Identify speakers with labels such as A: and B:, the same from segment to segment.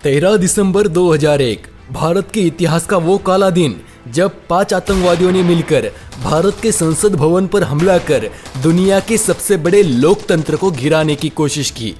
A: 13 दिसंबर 2001 भारत के इतिहास का वो काला दिन जब 5 आतंकवादियों ने मिलकर भारत के संसद भवन पर हमला कर दुनिया के सबसे बड़े लोकतंत्र को गिराने की कोशिश की।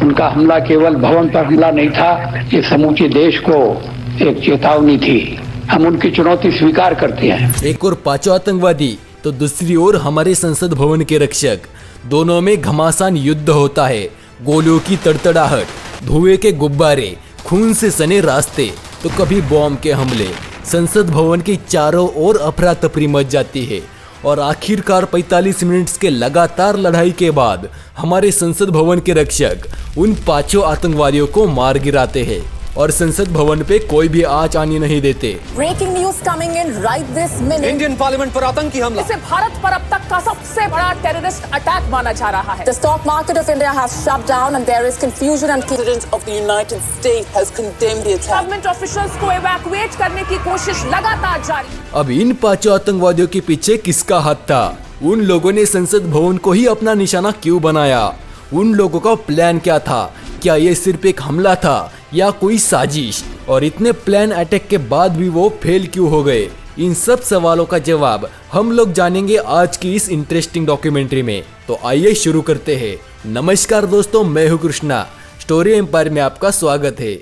B: उनका हमला केवल भवन पर हमला नहीं था, ये समूचे देश को एक चेतावनी थी। हम उनकी चुनौती स्वीकार करते हैं।
A: एक और 5 आतंकवादी तो दूसरी ओर हमारे संसद भवन के रक्षक, दोनों में घमासान युद्ध होता है। गोलियों की तड़तड़ाहट, धुएं के गुब्बारे, खून से सने रास्ते, तो कभी बॉम्ब के हमले। संसद भवन के चारों ओर अफरा तफरी मच जाती है और आखिरकार 45 मिनट्स के लगातार लड़ाई के बाद हमारे संसद भवन के रक्षक उन 5 आतंकवादियों को मार गिराते हैं और संसद भवन पे कोई भी आँच आने नहीं देते।
C: Breaking news coming in right this minute.
D: Indian parliament पर आतंकी हमला।
C: इसे भारत पर अब तक का सबसे बड़ा टेररिस्ट अटैक माना जा रहा है। The stock market of India has shut down and there is confusion and
E: President of the United States has condemned the attack.
C: Government officials को evacuate करने की कोशिश लगातार जारी।
A: अब इन 5 आतंकवादियों के पीछे किसका हाथ था? उन लोगों ने संसद भवन को ही अपना निशाना क्यों बनाया? उन लोगों का प्लान क्या था? क्या ये सिर्फ एक हमला था या कोई साजिश? और इतने प्लान अटैक के बाद भी वो फेल क्यों हो गए? इन सब सवालों का जवाब हम लोग जानेंगे आज की इस इंटरेस्टिंग डॉक्यूमेंट्री में। तो आइए शुरू करते हैं। नमस्कार दोस्तों, मैं हूं कृष्णा। स्टोरी एम्पायर में आपका स्वागत है।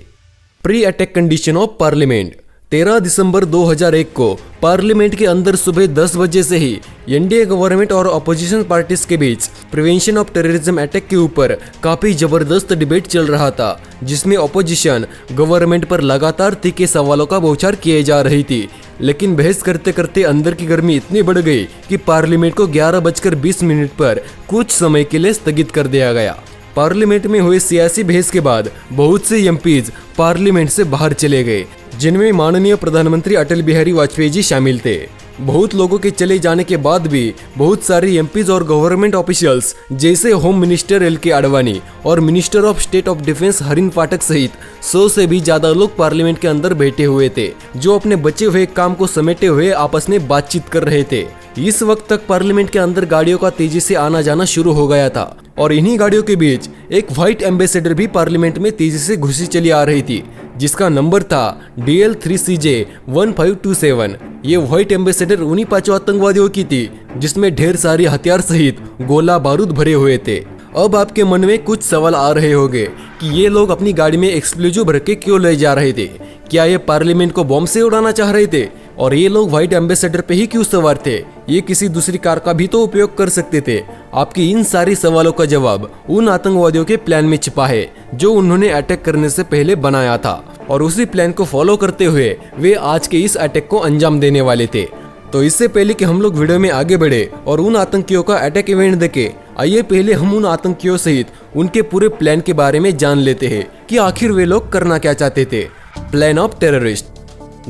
A: Pre attack condition of parliament. 13 दिसंबर 2001 को पार्लियामेंट के अंदर सुबह 10 बजे से ही एनडीए गवर्नमेंट और अपोजिशन पार्टीज के बीच प्रिवेंशन ऑफ टेररिज्म अटैक के ऊपर काफी जबरदस्त डिबेट चल रहा था, जिसमें अपोजिशन गवर्नमेंट पर लगातार तीखे सवालों का बौछार किए जा रही थी। लेकिन बहस करते करते अंदर की गर्मी इतनी बढ़ गई कि पार्लियामेंट को 11:20 पर कुछ समय के लिए स्थगित कर दिया गया। पार्लियामेंट में हुए सियासी बहस के बाद बहुत से एमपीज पार्लियामेंट से बाहर चले गए, जिनमें माननीय प्रधानमंत्री अटल बिहारी वाजपेयी जी शामिल थे। बहुत लोगों के चले जाने के बाद भी बहुत सारे एमपीज और गवर्नमेंट ऑफिशियल्स जैसे होम मिनिस्टर एल.के. आडवाणी और minister of state of defence Harin Pathak सहित 100 से भी ज्यादा लोग पार्लियामेंट के अंदर बैठे हुए थे, जो अपने बचे हुए काम को समेटे हुए आपस में बातचीत कर रहे थे। इस वक्त तक पार्लियामेंट के अंदर गाड़ियों का तेजी से आना जाना शुरू हो गया था और इन्हीं गाड़ियों के बीच एक व्हाइट एम्बेसडर भी पार्लियामेंट में तेजी से घुसी चली आ रही थी, जिसका नंबर था DL3CJ1527। ये व्हाइट एम्बेसडर उन्हीं 5 आतंकवादियों की थी, जिसमें ढेर सारे हथियार सहित गोला बारूद भरे हुए थे। अब आपके मन में कुछ सवाल आ रहे होंगे कि ये लोग अपनी गाड़ी में एक्सप्लोजिव भर के क्यों ले जा रहे थे? क्या ये पार्लियामेंट को बॉम्ब से उड़ाना चाह रहे थे? और ये लोग व्हाइट एम्बेसडर पे ही क्यों सवार थे? ये किसी दूसरी कार का भी तो उपयोग कर सकते थे। आपके इन सारे सवालों का जवाब उन आतंकवादियों के प्लान में छिपा है, जो उन्होंने अटैक करने से पहले बनाया था, और उसी प्लान को फॉलो करते हुए वे आज के इस अटैक को अंजाम देने वाले थे। तो इससे पहले कि हम लोग वीडियो में आगे बढ़े और उन आतंकियों का अटैक इवेंट देखें, आइए पहले हम उन आतंकियों सहित उनके पूरे प्लान के बारे में जान लेते हैं कि आखिर वे लोग करना क्या चाहते थे। Plan of terrorist.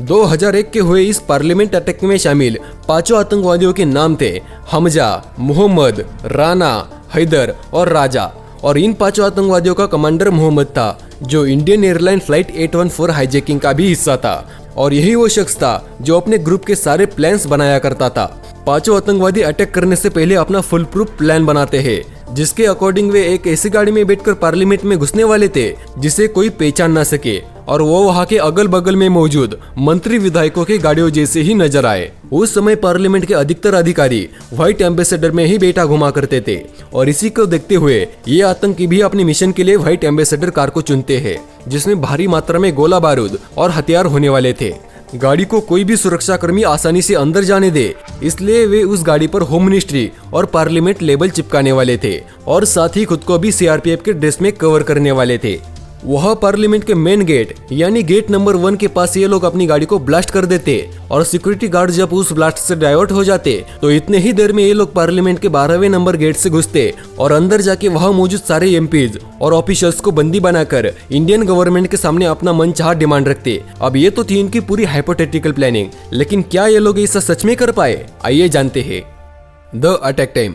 A: 2001 के हुए इस पार्लियामेंट अटैक में शामिल 5 आतंकवादियों के नाम थे हमजा, मोहम्मद, राना, हैदर और राजा। और इन 5 आतंकवादियों का कमांडर मोहम्मद था, जो इंडियन एयरलाइन फ्लाइट 814 हाईजैकिंग का भी हिस्सा था, और यही वो शख्स था जो अपने ग्रुप के सारे प्लान्स बनाया करता था। 5 आतंकवादी अटैक करने से पहले अपना फुल प्रूफ प्लान बनाते हैं, जिसके अकॉर्डिंग वे एक ऐसी गाड़ी में बैठकर पार्लियामेंट में घुसने वाले थे जिसे कोई पहचान ना सके, और वो वहाँ के अगल बगल में मौजूद मंत्री विधायकों की गाड़ियों जैसे ही नजर आए। उस समय पार्लियामेंट के अधिकतर अधिकारी व्हाइट एम्बेसडर में ही बैठा घुमा करते थे, और इसी को देखते हुए ये आतंकी भी अपने मिशन के लिए व्हाइट एम्बेसडर कार को चुनते हैं, जिसमें भारी मात्रा में गोला बारूद और हथियार होने वाले थे। गाड़ी को कोई भी सुरक्षा कर्मी आसानी से अंदर जाने दे, इसलिए वे उस गाड़ी पर होम मिनिस्ट्री और पार्लियामेंट लेबल चिपकाने वाले थे, और साथ ही खुद को भी सीआरपीएफ के ड्रेस में कवर करने वाले थे। वहाँ पार्लियामेंट के मेन गेट यानी गेट नंबर 1 के पास ये लोग अपनी गाड़ी को ब्लास्ट कर देते, और सिक्योरिटी गार्ड जब उस ब्लास्ट से डाइवर्ट हो जाते तो इतने ही देर में ये लोग पार्लियामेंट के 12वें नंबर गेट से घुसते और अंदर जाके वहाँ मौजूद सारे एमपीज और ऑफिशियल्स को बंदी बनाकर इंडियन गवर्नमेंट के सामने अपना मनचाहा डिमांड रखते। अब ये तो थी इनकी पूरी हाइपोथेटिकल प्लानिंग, लेकिन क्या ये लोग ऐसा सच में कर पाए? आइए जानते हैं। The attack time.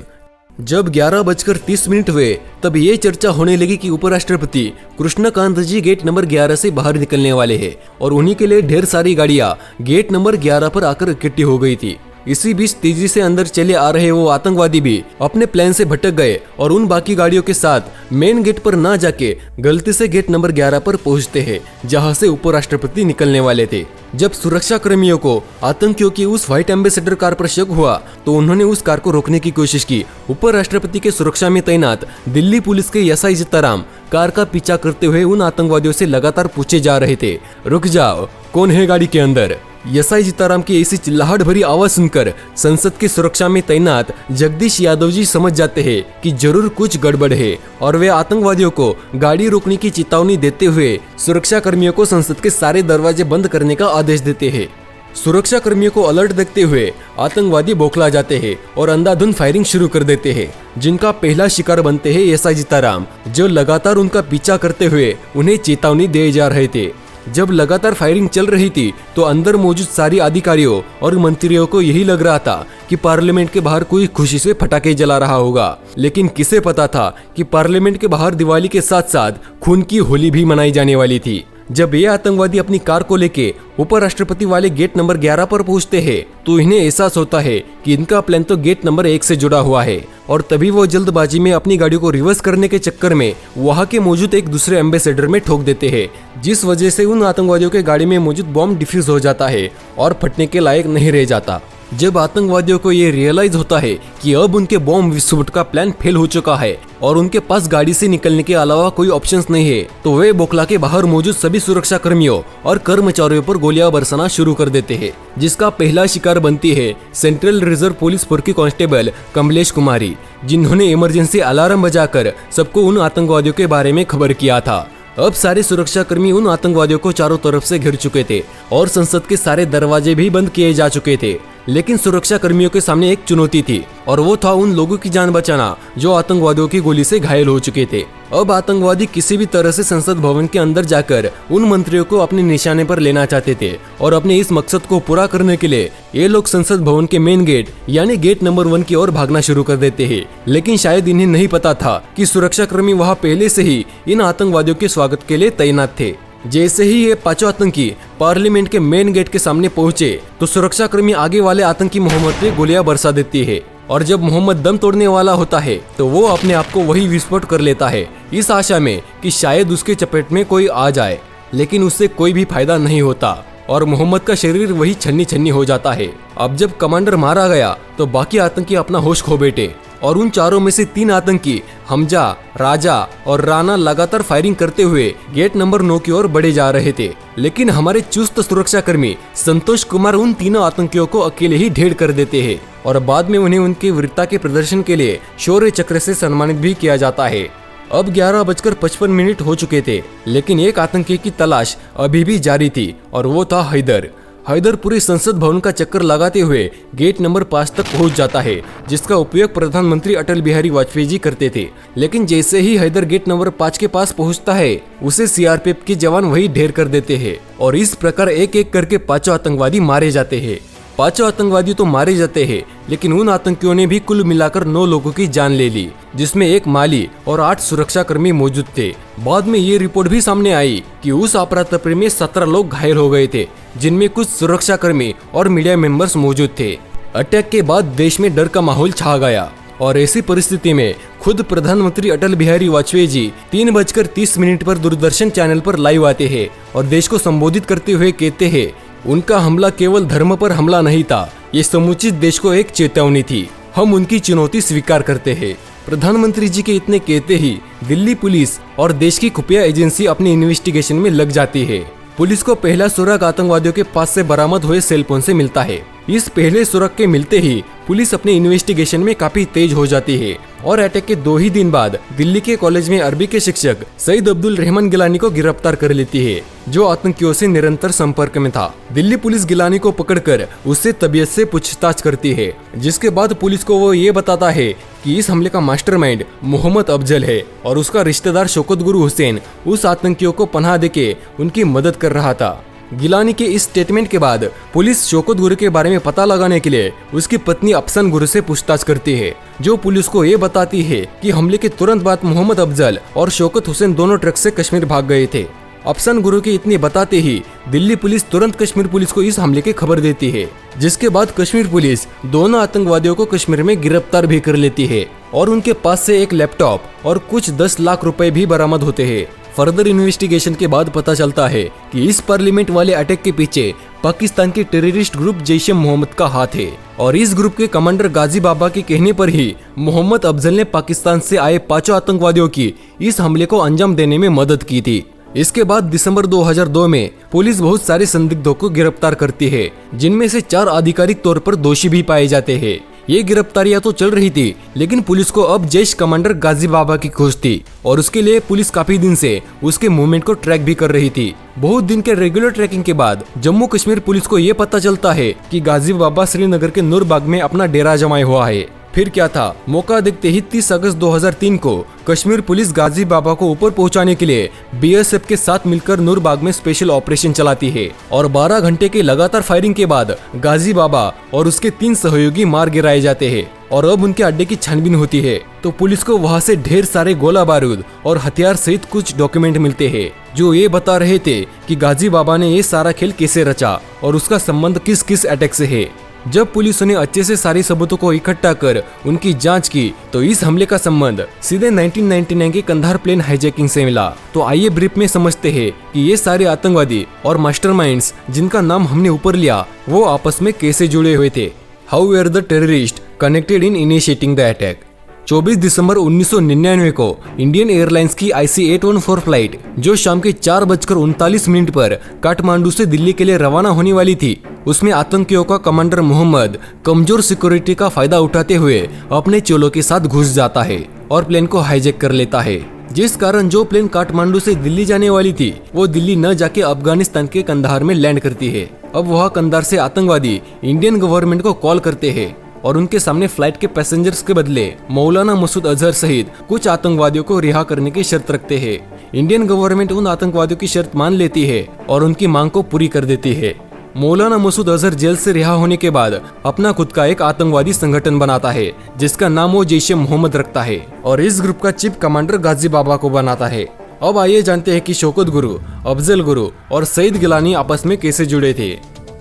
A: जब 11:30 हुए तब ये चर्चा होने लगी कि उपराष्ट्रपति कृष्णकांत जी गेट नंबर 11 से बाहर निकलने वाले हैं, और उन्हीं के लिए ढेर सारी गाड़ियां गेट नंबर 11 पर आकर इकट्ठी हो गई थी। इसी बीच तेजी से अंदर चले आ रहे वो आतंकवादी भी अपने प्लान से भटक गए और उन बाकी गाड़ियों के साथ मेन गेट पर ना जाके गलती से गेट नंबर 11 पर पहुंचते हैं, जहां से उपराष्ट्रपति निकलने वाले थे। जब सुरक्षा कर्मियों को आतंकियों की उस व्हाइट एम्बेसडर कार पर शक हुआ तो उन्होंने उस कार को रोकने की कोशिश की। उपराष्ट्रपति के सुरक्षा में तैनात दिल्ली पुलिस के एसआई चित्ताराम कार का पीछा करते हुए उन आतंकवादियों से लगातार पूछे जा रहे थे, रुक जाओ, कौन है गाड़ी के अंदर। एसआई चित्ताराम की ऐसी चिल्लाहट भरी आवाज सुनकर संसद की सुरक्षा में तैनात जगदीश यादव जी समझ जाते हैं कि जरूर कुछ गड़बड़ है और वे आतंकवादियों को गाड़ी रोकने की चेतावनी देते हुए सुरक्षा कर्मियों को संसद के सारे दरवाजे बंद करने का आदेश देते हैं। सुरक्षा कर्मियों को अलर्ट देखते हुए आतंकवादी बौखला जाते हैं और अंधाधुंध फायरिंग शुरू कर देते हैं, जिनका पहला शिकार बनते हैं एसआई चित्ताराम, जो लगातार उनका पीछा करते हुए उन्हें चेतावनी दिए जा रहे थे। जब लगातार फायरिंग चल रही थी तो अंदर मौजूद सारी अधिकारियों और मंत्रियों को यही लग रहा था कि पार्लियामेंट के बाहर कोई खुशी से पटाखे जला रहा होगा, लेकिन किसे पता था कि पार्लियामेंट के बाहर दिवाली के साथ साथ खून की होली भी मनाई जाने वाली थी। जब ये आतंकवादी अपनी कार को लेके उपराष्ट्रपति वाले गेट नंबर 11 पर पहुंचते हैं तो इन्हें एहसास होता है कि इनका प्लान तो गेट नंबर 1 से जुड़ा हुआ है और तभी वो जल्दबाजी में अपनी गाड़ी को रिवर्स करने के चक्कर में वहां के मौजूद एक दूसरे एम्बेसडर में ठोक देते हैं, जिस वजह से उन आतंकवादियों के गाड़ी में मौजूद बॉम्ब डिफ्यूज हो जाता है और फटने के लायक नहीं रह जाता। जब आतंकवादियों को ये रियलाइज होता है कि अब उनके बॉम्ब विस्फोट का प्लान फेल हो चुका है और उनके पास गाड़ी से निकलने के अलावा कोई ऑप्शंस नहीं है, तो वे बौखला के बाहर मौजूद सभी सुरक्षा कर्मियों और कर्मचारियों पर गोलियां बरसाना शुरू कर देते हैं, जिसका पहला शिकार बनती है सेंट्रल रिजर्व पुलिस फोर्स की कांस्टेबल कमलेश कुमारी, जिन्होंने इमरजेंसी अलार्म बजाकर सबको उन आतंकवादियों के बारे में खबर किया था। अब सारे सुरक्षा कर्मी उन आतंकवादियों को चारों तरफ से घिर चुके थे और संसद के सारे दरवाजे भी बंद किए जा चुके थे, लेकिन सुरक्षा कर्मियों के सामने एक चुनौती थी और वो था उन लोगों की जान बचाना जो आतंकवादियों की गोली से घायल हो चुके थे। अब आतंकवादी किसी भी तरह से संसद भवन के अंदर जाकर उन मंत्रियों को अपने निशाने पर लेना चाहते थे और अपने इस मकसद को पूरा करने के लिए ये लोग संसद भवन के मेन गेट यानी गेट नंबर 1 की ओर भागना शुरू कर देते हैं, लेकिन शायद इन्हें नहीं पता था कि सुरक्षा कर्मी वहाँ पहले से ही इन आतंकवादियों के स्वागत के लिए तैनात थे। जैसे ही ये पांचों आतंकी पार्लियामेंट के मेन गेट के सामने पहुंचे तो सुरक्षा कर्मी आगे वाले आतंकी मोहम्मद पे गोलियां बरसा देती है और जब मोहम्मद दम तोड़ने वाला होता है तो वो अपने आप को वही विस्फोट कर लेता है, इस आशा में कि शायद उसके चपेट में कोई आ जाए, लेकिन उससे कोई भी फायदा नहीं होता और मोहम्मद का शरीर वही छन्नी छन्नी हो जाता है। अब जब कमांडर मारा गया तो बाकी आतंकी अपना होश खो बैठे और उन चारों में से 3 आतंकी हमजा, राजा और राणा लगातार फायरिंग करते हुए गेट नंबर 9 की ओर बढ़े जा रहे थे, लेकिन हमारे चुस्त सुरक्षा कर्मी संतोष कुमार उन तीनों आतंकियों को अकेले ही ढेर कर देते हैं और बाद में उन्हें उनके वीरता के प्रदर्शन के लिए शौर्य चक्र से सम्मानित भी किया जाता है। अब 11:55 हो चुके थे, लेकिन एक आतंकी की तलाश अभी भी जारी थी और वो था हैदर पूरी संसद भवन का चक्कर लगाते हुए गेट नंबर 5 तक पहुंच जाता है, जिसका उपयोग प्रधानमंत्री अटल बिहारी वाजपेयी जी करते थे। लेकिन जैसे ही हैदर गेट नंबर 5 के पास पहुंचता है उसे सीआरपीएफ के जवान वही ढेर कर देते हैं और इस प्रकार एक एक करके 5 आतंकवादी मारे जाते हैं। 5 आतंकवादी तो मारे जाते हैं, लेकिन उन आतंकियों ने भी कुल मिलाकर 9 लोगों की जान ले ली, जिसमें एक माली और 8 सुरक्षा कर्मी मौजूद थे। बाद में ये रिपोर्ट भी सामने आई कि उस अफरा-तफरी में 17 लोग घायल हो गए थे, जिनमें कुछ सुरक्षा कर्मी और मीडिया मेंबर्स मौजूद थे। अटैक के बाद देश में डर का माहौल छा गया और ऐसी परिस्थिति में खुद प्रधानमंत्री अटल बिहारी वाजपेयी जी 3:30 पर दूरदर्शन चैनल पर लाइव आते हैं और देश को संबोधित करते हुए कहते हैं, उनका हमला केवल धर्म पर हमला नहीं था, ये समूचे देश को एक चेतावनी थी, हम उनकी चुनौती स्वीकार करते हैं। प्रधानमंत्री जी के इतने कहते ही दिल्ली पुलिस और देश की खुफिया एजेंसी अपनी इन्वेस्टिगेशन में लग जाती है। पुलिस को पहला सुराग आतंकवादियों के पास से बरामद हुए सेल फोन से मिलता है। इस पहले सुराग के मिलते ही पुलिस अपने इन्वेस्टिगेशन में काफी तेज हो जाती है और अटैक के 2 ही दिन बाद दिल्ली के कॉलेज में अरबी के शिक्षक सईद अब्दुल रहमान गिलानी को गिरफ्तार कर लेती है, जो आतंकियों से निरंतर संपर्क में था। दिल्ली पुलिस गिलानी को पकड़कर उससे तबीयत से पूछताछ करती है, जिसके बाद पुलिस को वो ये बताता है कि इस हमले का मास्टरमाइंड मोहम्मद अफजल है और उसका रिश्तेदार शौकत गुरु हुसैन उस आतंकियों को पनाह देके उनकी मदद कर रहा था। गिलानी के इस स्टेटमेंट के बाद पुलिस शौकत गुरु के बारे में पता लगाने के लिए उसकी पत्नी अफसन गुरु से पूछताछ करती है, जो पुलिस को ये बताती है कि हमले के तुरंत बाद मोहम्मद अफजल और शौकत हुसैन दोनों ट्रक से कश्मीर भाग गए थे। अफसान गुरु के इतने बताते ही दिल्ली पुलिस तुरंत कश्मीर पुलिस को इस हमले की खबर देती है, जिसके बाद कश्मीर पुलिस दोनों आतंकवादियों को कश्मीर में गिरफ्तार भी कर लेती है और उनके पास से एक लैपटॉप और कुछ 10 लाख रुपए भी बरामद होते हैं। फर्दर इन्वेस्टिगेशन के बाद पता चलता है कि इस पार्लियामेंट वाले अटैक के पीछे पाकिस्तान के टेररिस्ट ग्रुप जैश-ए मोहम्मद का हाथ है और इस ग्रुप के कमांडर गाजी बाबा के कहने पर ही मोहम्मद अफजल ने पाकिस्तान से आए 5 आतंकवादियों की इस हमले को अंजाम देने में मदद की थी। इसके बाद दिसंबर 2002 में पुलिस बहुत सारे संदिग्धों को गिरफ्तार करती है, जिनमें से 4 आधिकारिक तौर पर दोषी भी पाए जाते हैं। ये गिरफ्तारियां तो चल रही थी, लेकिन पुलिस को अब जैश कमांडर गाजी बाबा की खोज थी और उसके लिए पुलिस काफी दिन से उसके मूवमेंट को ट्रैक भी कर रही थी। बहुत दिन के रेगुलर ट्रैकिंग के बाद जम्मू कश्मीर पुलिस को ये पता चलता है कि गाजी बाबा श्रीनगर के नूरबाग में अपना डेरा जमाए हुआ है। फिर क्या था, मौका देखते ही 30 अगस्त 2003 को कश्मीर पुलिस गाजी बाबा को ऊपर पहुंचाने के लिए बीएसएफ के साथ मिलकर नूरबाग में स्पेशल ऑपरेशन चलाती है और 12 घंटे के लगातार फायरिंग के बाद गाजी बाबा और उसके 3 सहयोगी मार गिराए जाते हैं और अब उनके अड्डे की छानबीन होती है तो पुलिस को वहां से ढेर सारे गोला बारूद और हथियार सहित कुछ डॉक्यूमेंट मिलते हैं जो ये बता रहे थे कि गाजी बाबा ने ये सारा खेल कैसे रचा और उसका संबंध किस किस अटैक से है। जब पुलिस ने अच्छे से सारी सबूतों को इकट्ठा कर उनकी जांच की तो इस हमले का संबंध सीधे 1999 के कंधार प्लेन हाईजैकिंग से मिला। तो आइए ब्रीफ में समझते हैं कि ये सारे आतंकवादी और मास्टरमाइंड्स जिनका नाम हमने ऊपर लिया वो आपस में कैसे जुड़े हुए थे। How were the terrorist connected in initiating the attack. 24 दिसंबर 1999 को इंडियन एयरलाइंस की IC-814 फ्लाइट जो शाम के 4:39 पर काठमांडू से दिल्ली के लिए रवाना होने वाली थी, उसमें आतंकियों का कमांडर मोहम्मद कमजोर सिक्योरिटी का फायदा उठाते हुए अपने चोलों के साथ घुस जाता है और प्लेन को हाईजैक कर लेता है, जिस कारण जो प्लेन काठमांडू से दिल्ली जाने वाली थी वो दिल्ली न जाके अफगानिस्तान के कंधार में लैंड करती है। अब वह कंधार से आतंकवादी इंडियन गवर्नमेंट को कॉल करते हैं और उनके सामने फ्लाइट के पैसेंजर्स के बदले मौलाना मसूद अजहर सहित कुछ आतंकवादियों को रिहा करने की शर्त रखते हैं। इंडियन गवर्नमेंट उन आतंकवादियों की शर्त मान लेती है और उनकी मांग को पूरी कर देती है। मौलाना मसूद अजहर जेल से रिहा होने के बाद अपना खुद का एक आतंकवादी संगठन बनाता है जिसका नाम वो जैश-ए मोहम्मद रखता है और इस ग्रुप का चीफ कमांडर गाजी बाबा को बनाता है। अब आइए जानते हैं कि शौकत गुरु, अफजल गुरु और सईद गिलानी आपस में कैसे जुड़े थे।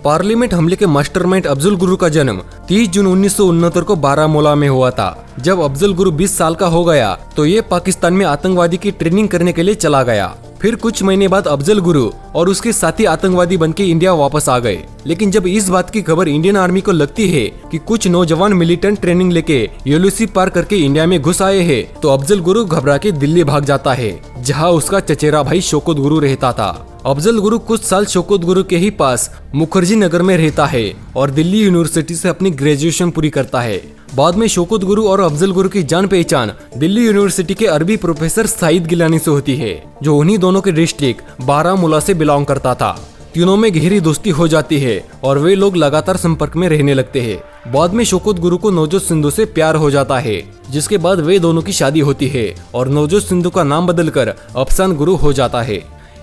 A: पार्लियामेंट हमले के मास्टरमाइंड अफजल गुरु का जन्म 30 जून 1969 को बारामूला में हुआ था। जब अफजल गुरु 20 साल का हो गया तो ये पाकिस्तान में आतंकवादी की ट्रेनिंग करने के लिए चला गया। फिर कुछ महीने बाद अफजल गुरु और उसके साथी आतंकवादी बनके इंडिया वापस आ गए। लेकिन जब इस बात की खबर इंडियन आर्मी को लगती है कि कुछ नौजवान मिलिटेंट ट्रेनिंग लेके यूएलसी पार करके इंडिया में घुस आए हैं, तो अफजल गुरु घबरा के दिल्ली भाग जाता है, जहां उसका चचेरा भाई शौकत गुरु रहता था। अफजल गुरु कुछ साल शौकत गुरु के ही पास मुखर्जी नगर में रहता है और दिल्ली यूनिवर्सिटी से अपनी ग्रेजुएशन पूरी करता है। बाद में शौकत गुरु और अफजल गुरु की जान पहचान दिल्ली यूनिवर्सिटी के अरबी प्रोफेसर सईद गिलानी से होती है, जो उन्हीं दोनों के डिस्ट्रिक्ट बारामूला से बिलोंग करता था। तीनों में गहरी दोस्ती हो जाती है और वे लोग लगातार संपर्क में रहने लगते हैं। बाद में शौकत गुरु को नवजोत सिद्धू से प्यार हो जाता है, जिसके बाद वे दोनों की शादी होती है और नवजोत सिद्धू का नाम बदलकर अफसान गुरु हो जाता है।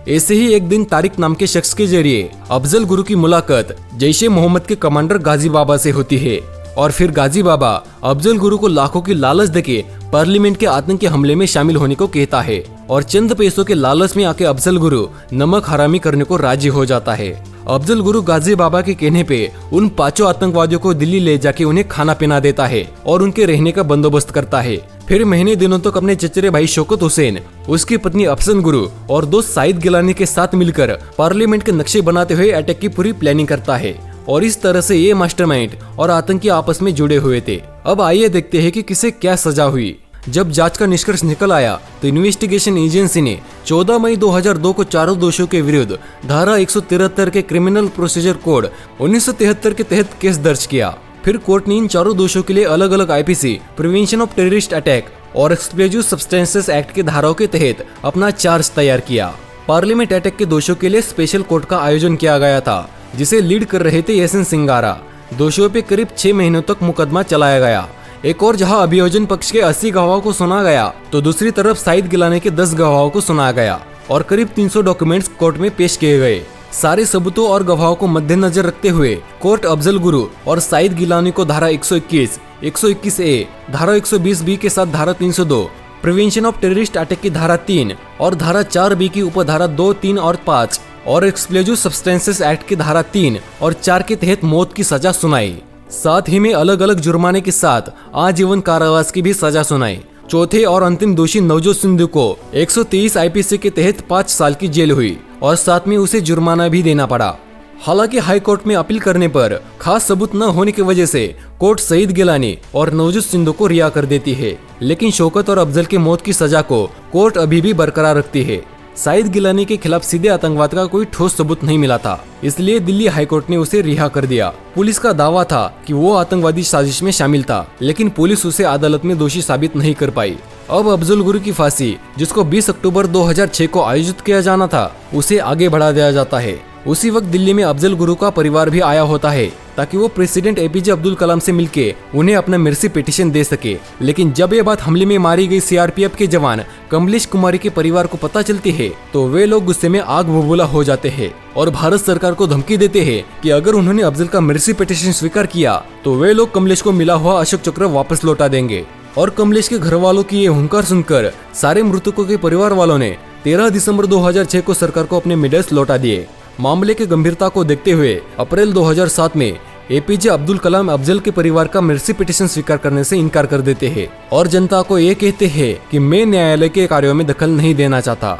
A: ऐसे ही एक दिन तारिक नाम के शख्स के जरिए अफजल गुरु की मुलाकात जैश-ए मोहम्मद के कमांडर गाजी बाबा से होती है और फिर गाजी बाबा अफजल गुरु को लाखों की लालच देके पार्लियामेंट के आतंकी हमले में शामिल होने को कहता है और चंद पैसों के लालच में आके अफजल गुरु नमक हरामी करने को राजी हो जाता है। अफजल गुरु गाजी बाबा के कहने पे उन 5 आतंकवादियों को दिल्ली ले जाके उन्हें खाना पीना देता है और उनके रहने का बंदोबस्त करता है। फिर महीने दिनों तक अपने चचेरे भाई शौकत हुसैन, उसकी पत्नी अफसान गुरु और दोस्त सईद गिलानी के साथ मिलकर पार्लियामेंट के नक्शे बनाते हुए अटैक की पूरी प्लानिंग करता है और इस तरह से ये मास्टरमाइंड और आतंकी आपस में जुड़े हुए थे। अब आइए देखते हैं कि किसे क्या सजा हुई। जब जांच का निष्कर्ष निकल आया तो इन्वेस्टिगेशन एजेंसी ने 14 मई 2002 को चारों दोषियों के विरुद्ध धारा 173 के क्रिमिनल प्रोसीजर कोड 1973 के तहत केस दर्ज किया। फिर कोर्ट ने इन चारों दोषियों के लिए अलग अलग IPC, prevention of terrorist attack और एक्सप्लोजिव सब्सटेंसेस एक्ट के धाराओं के तहत अपना चार्ज तैयार किया। पार्लियामेंट अटैक के दोषियों के लिए स्पेशल कोर्ट का आयोजन किया गया था, जिसे लीड कर रहे थे एस एन सिंगारा। दोषियों पे करीब 6 महीनों तक मुकदमा चलाया गया। एक और जहां अभियोजन पक्ष के 80 गवाहों को सुना गया तो दूसरी तरफ सईद गिलानी के 10 गवाहों को सुना गया और करीब 300 डॉक्यूमेंट्स कोर्ट में पेश किए गए। सारे सबूतों और गवाहों को मद्देनजर रखते हुए कोर्ट अफजल गुरु और सईद गिलानी को धारा 121, 121A, धारा 120B के साथ धारा 302 प्रिवेंशन ऑफ टेररिस्ट अटैक की धारा 3 और धारा 4B की उपधारा 2, 3 और 5 और एक्सप्लोजिव सब्सटेंसेस एक्ट की धारा 3 और 4 के तहत मौत की सजा सुनाई। साथ ही में अलग अलग जुर्माने के साथ आजीवन कारावास की भी सजा सुनाई। चौथे और अंतिम दोषी नवजोत सिद्धू को 123 IPC के तहत 5 साल की जेल हुई और साथ में उसे जुर्माना भी देना पड़ा। हालांकि हाई कोर्ट में अपील करने पर खास सबूत न होने की वजह से कोर्ट सईद गिलानी और नवजोत सिद्धू को रिहा कर देती है, लेकिन शौकत और अफजल के मौत की सजा को कोर्ट अभी भी बरकरार रखती है। सईद गिलानी के खिलाफ सीधे आतंकवाद का कोई ठोस सबूत नहीं मिला था, इसलिए दिल्ली हाईकोर्ट ने उसे रिहा कर दिया। पुलिस का दावा था कि वो आतंकवादी साजिश में शामिल था, लेकिन पुलिस उसे अदालत में दोषी साबित नहीं कर पाई। अब अफजल गुरु की फांसी, जिसको 20 अक्टूबर 2006 को आयोजित किया जाना था, उसे आगे बढ़ा दिया जाता है। उसी वक्त दिल्ली में अफजल गुरु का परिवार भी आया होता है ताकि वो प्रेसिडेंट APJ अब्दुल कलाम से मिलके उन्हें अपना मर्सी पिटीशन दे सके। लेकिन जब ये बात हमले में मारी गई CRPF के जवान कमलेश कुमारी के परिवार को पता चलती है तो वे लोग गुस्से में आग बबूला हो जाते हैं और भारत सरकार को धमकी देते हैं कि अगर उन्होंने अफजल का मर्सी पिटीशन स्वीकार किया तो वे लोग कमलेश को मिला हुआ अशोक चक्र वापस लौटा देंगे। और कमलेश के घर वालों की ये हुंकार सुनकर सारे मृतकों के परिवार वालों ने 13 दिसंबर 2006 को सरकार को अपने मेडल्स लौटा दिए। मामले की गंभीरता को देखते हुए अप्रैल 2007 में APJ अब्दुल कलाम अफजल के परिवार का मर्सी पिटीशन स्वीकार करने से इनकार कर देते हैं और जनता को ये कहते हैं कि मैं न्यायालय के कार्यों में दखल नहीं देना चाहता।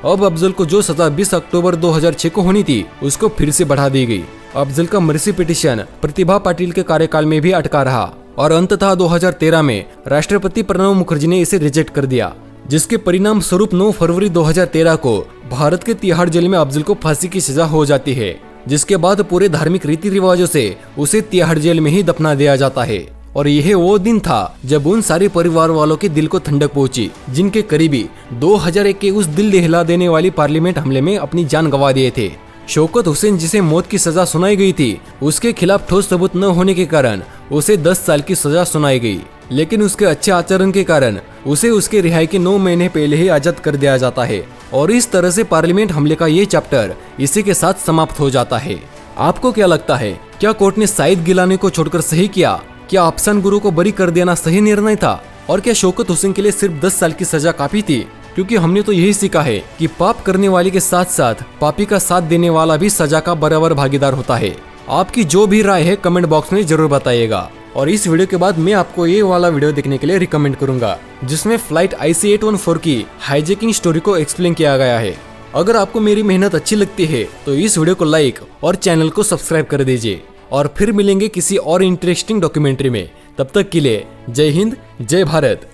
A: अब अफजल को जो सजा 20 अक्टूबर 2006 को होनी थी उसको फिर से बढ़ा दी गई। अफजल का मर्सी पिटीशन प्रतिभा पाटिल के कार्यकाल में भी अटका रहा और अंततः 2013 में राष्ट्रपति प्रणब मुखर्जी ने इसे रिजेक्ट कर दिया, जिसके परिणाम स्वरूप 9 फरवरी 2013 को भारत के तिहाड़ जेल में अफजल को फांसी की सजा हो जाती है, जिसके बाद पूरे धार्मिक रीति रिवाजों से उसे तिहाड़ जेल में ही दफना दिया जाता है। और यह वो दिन था जब उन सारे परिवार वालों के दिल को ठंडक पहुंची जिनके करीबी 2001 के उस दिल दहला देने वाली पार्लियामेंट हमले में अपनी जान गंवा दिए थे। शौकत हुसैन, जिसे मौत की सजा सुनाई गई थी, उसके खिलाफ ठोस सबूत न होने के कारण उसे 10 साल की सजा सुनाई गई, लेकिन उसके अच्छे आचरण के कारण उसे उसके रिहाई के 9 महीने पहले ही आजाद कर दिया जाता है। और इस तरह से पार्लियामेंट हमले का ये चैप्टर इसी के साथ समाप्त हो जाता है। आपको क्या लगता है, क्या कोर्ट ने सईद गिलानी को छोड़कर सही किया? क्या अफसान गुरु को बरी कर देना सही निर्णय था? और क्या शौकत हुसैन के लिए सिर्फ 10 साल की सजा काफी थी? क्योंकि हमने तो यही सीखा है कि पाप करने वाले के साथ साथ पापी का साथ देने वाला भी सजा का बराबर भागीदार होता है। आपकी जो भी राय है कमेंट बॉक्स में जरूर बताइएगा। और इस वीडियो के बाद मैं आपको ये वाला वीडियो देखने के लिए रिकमेंड करूंगा, जिसमें फ्लाइट IC-814 की हाईजैकिंग स्टोरी को एक्सप्लेन किया गया है। अगर आपको मेरी मेहनत अच्छी लगती है तो इस वीडियो को लाइक और चैनल को सब्सक्राइब कर दीजिए। और फिर मिलेंगे किसी और इंटरेस्टिंग डॉक्यूमेंट्री में। तब तक के लिए जय हिंद, जय भारत।